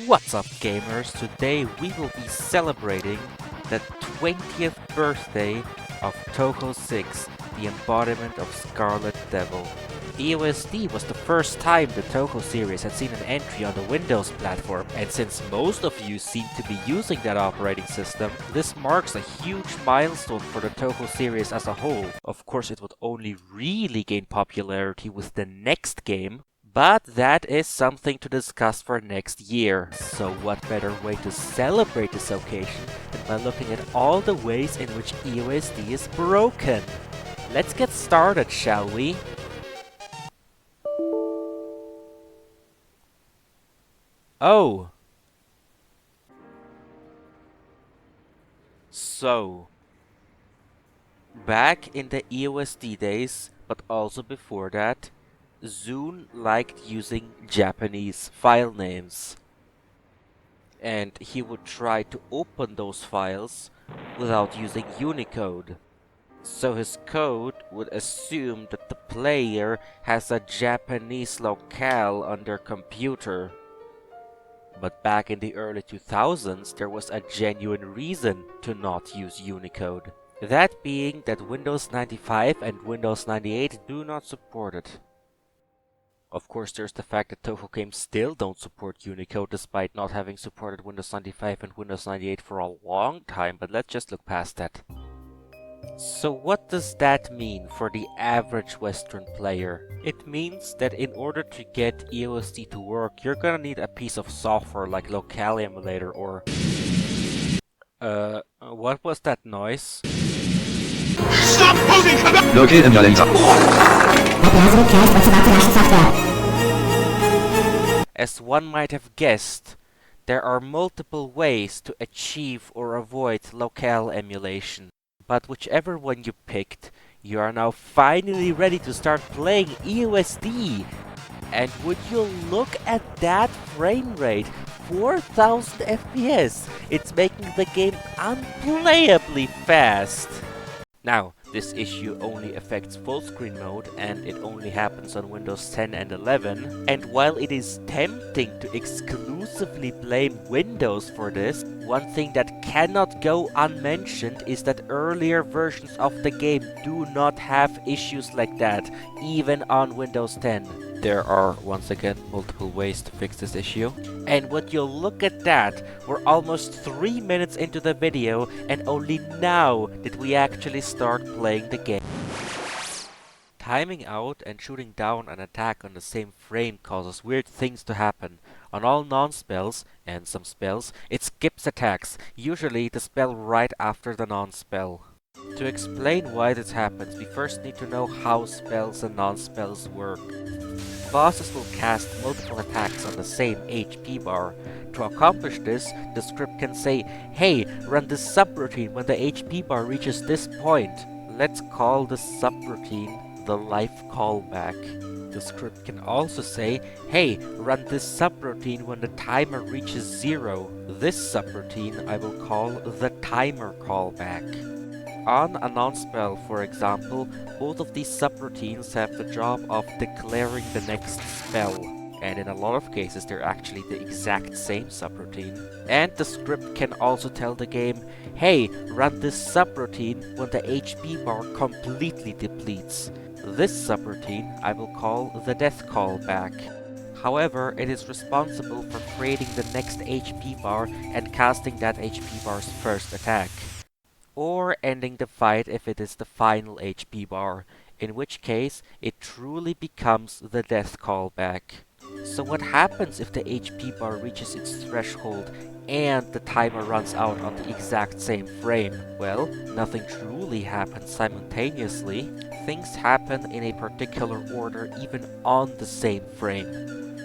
What's up gamers? Today we will be celebrating the 20th birthday of Touhou 6, the embodiment of Scarlet Devil. EoSD was the first time the Touhou series had seen an entry on the Windows platform, and since most of you seem to be using that operating system, this marks a huge milestone for the Touhou series as a whole. Of course, it would only really gain popularity with the next game, but that is something to discuss for next year. So what better way to celebrate this occasion than by looking at all the ways in which EoSD is broken? Let's get started, shall we? Oh! So, back in the EoSD days, but also before that, Zune liked using Japanese file names. And he would try to open those files without using Unicode. So his code would assume that the player has a Japanese locale on their computer. But back in the early 2000s, there was a genuine reason to not use Unicode. That being that Windows 95 and Windows 98 do not support it. Of course, there's the fact that Touhou games still don't support Unicode despite not having supported Windows 95 and Windows 98 for a long time, but let's just look past that. So what does that mean for the average Western player? It means that in order to get EoSD to work, you're gonna need a piece of software like Locale Emulator or... what was that noise? Stop moving! Locale Emulator. As one might have guessed, there are multiple ways to achieve or avoid locale emulation. But whichever one you picked, you are now finally ready to start playing EoSD. And would you look at that frame rate, 4000 FPS. It's making the game unplayably fast. Now, this issue only affects full screen mode and it only happens on Windows 10 and 11. And while it is tempting to exclusively blame Windows for this, one thing that cannot go unmentioned is that earlier versions of the game do not have issues like that, even on Windows 10. There are, once again, multiple ways to fix this issue. And would you look at that, we're almost 3 minutes into the video and only now did we actually start playing the game. Timing out and shooting down an attack on the same frame causes weird things to happen. On all non-spells, and some spells, it skips attacks, usually the spell right after the non-spell. To explain why this happens, we first need to know how spells and non-spells work. Bosses will cast multiple attacks on the same HP bar. To accomplish this, the script can say, hey, run this subroutine when the HP bar reaches this point. Let's call the subroutine the life callback. The script can also say, hey, run this subroutine when the timer reaches 0. This subroutine I will call the timer callback. On a non-spell, for example, both of these subroutines have the job of declaring the next spell. And in a lot of cases, they're actually the exact same subroutine. And the script can also tell the game, hey, run this subroutine when the HP bar completely depletes. This subroutine I will call the death callback. However, it is responsible for creating the next HP bar and casting that HP bar's first attack. Or ending the fight if it is the final HP bar, in which case it truly becomes the death callback. So what happens if the HP bar reaches its threshold and the timer runs out on the exact same frame? Well, nothing truly happens simultaneously. Things happen in a particular order even on the same frame.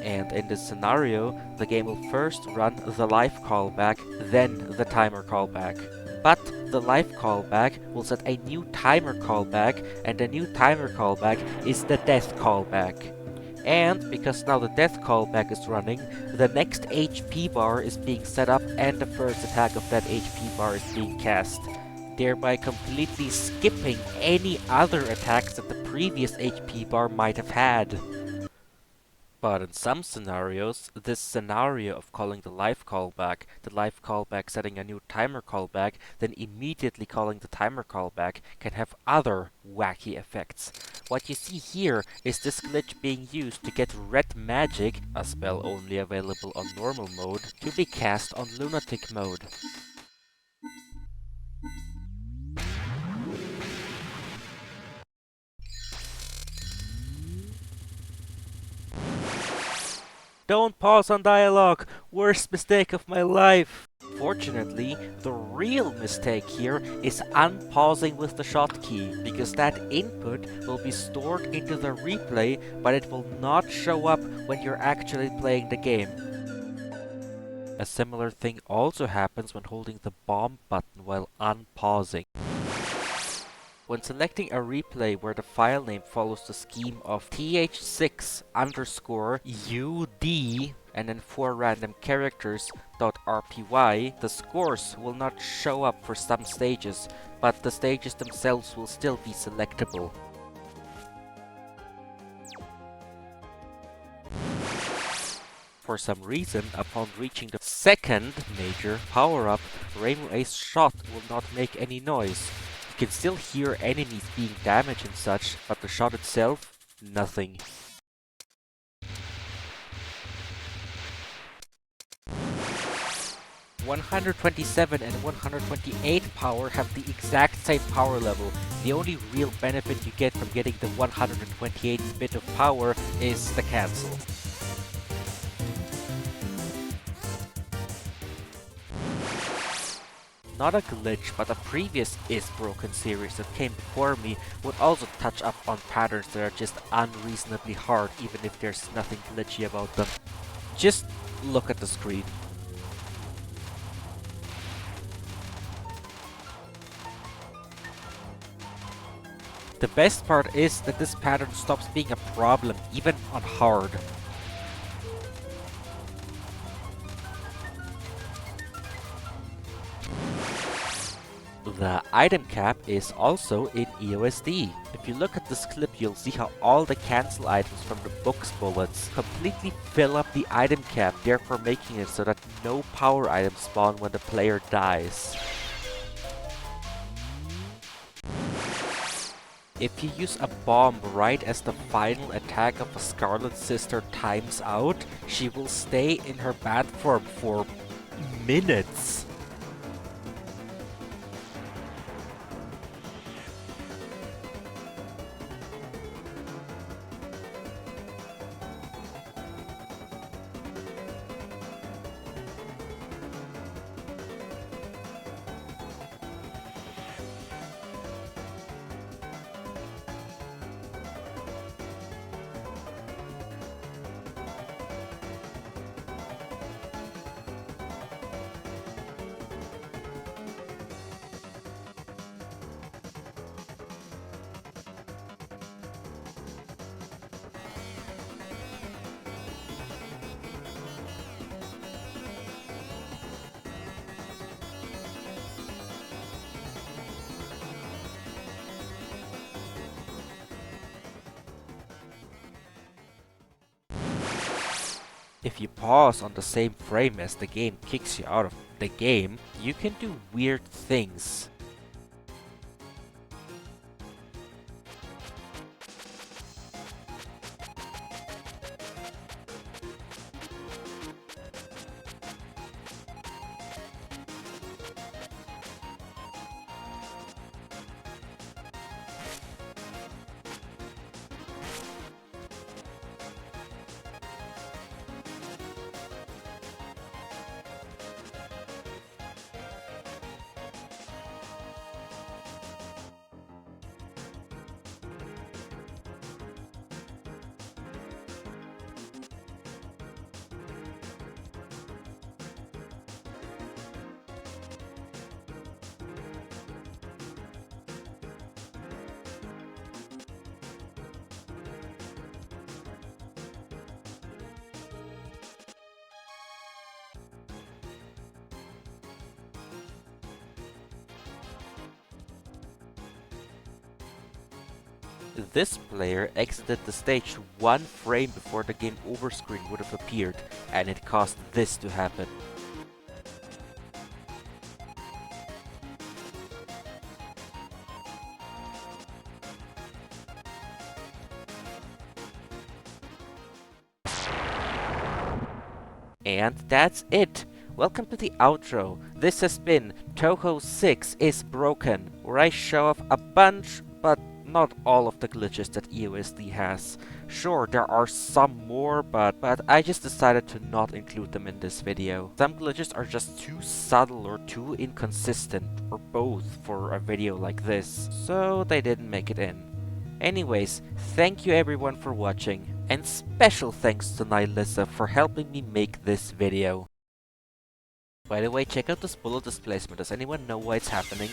And in this scenario, the game will first run the life callback, then the timer callback. But the life callback will set a new timer callback, and the new timer callback is the death callback. And because now the death callback is running, the next HP bar is being set up and the first attack of that HP bar is being cast, thereby completely skipping any other attacks that the previous HP bar might have had. But in some scenarios, this scenario of calling the live callback setting a new timer callback, then immediately calling the timer callback can have other wacky effects. What you see here is this glitch being used to get red magic, a spell only available on normal mode, to be cast on lunatic mode. Don't pause on dialogue! Worst mistake of my life! Fortunately, the real mistake here is unpausing with the shot key, because that input will be stored into the replay, but it will not show up when you're actually playing the game. A similar thing also happens when holding the bomb button while unpausing. When selecting a replay where the file name follows the scheme of th6_ud and then 4 random characters .rpy, the scores will not show up for some stages, but the stages themselves will still be selectable. For some reason, upon reaching the second major power-up, Rainbow Ace shot will not make any noise. You can still hear enemies being damaged and such, but the shot itself, nothing. .127 and 128 power have the exact same power level. The only real benefit you get from getting the 128th bit of power is the cancel. Not a glitch, but a previous Is Broken series that came before me would also touch up on patterns that are just unreasonably hard, even if there's nothing glitchy about them. Just look at the screen. The best part is that this pattern stops being a problem, even on hard. The item cap is also in EoSD. If you look at this clip, you'll see how all the cancel items from the book's bullets completely fill up the item cap, therefore making it so that no power items spawn when the player dies. If you use a bomb right as the final attack of a Scarlet Sister times out, she will stay in her bad form for minutes. If you pause on the same frame as the game kicks you out of the game, you can do weird things. This player exited the stage 1 frame before the game over screen would have appeared, and it caused this to happen. And that's it! Welcome to the outro. This has been Touhou 6 is Broken, where I show off a bunch, but not all of the glitches that EoSD has. Sure, there are some more, but I just decided to not include them in this video. Some glitches are just too subtle or too inconsistent, or both, for a video like this, so they didn't make it in. Anyways, thank you everyone for watching, and special thanks to Nihilissa for helping me make this video. By the way, check out this bullet displacement. Does anyone know why it's happening?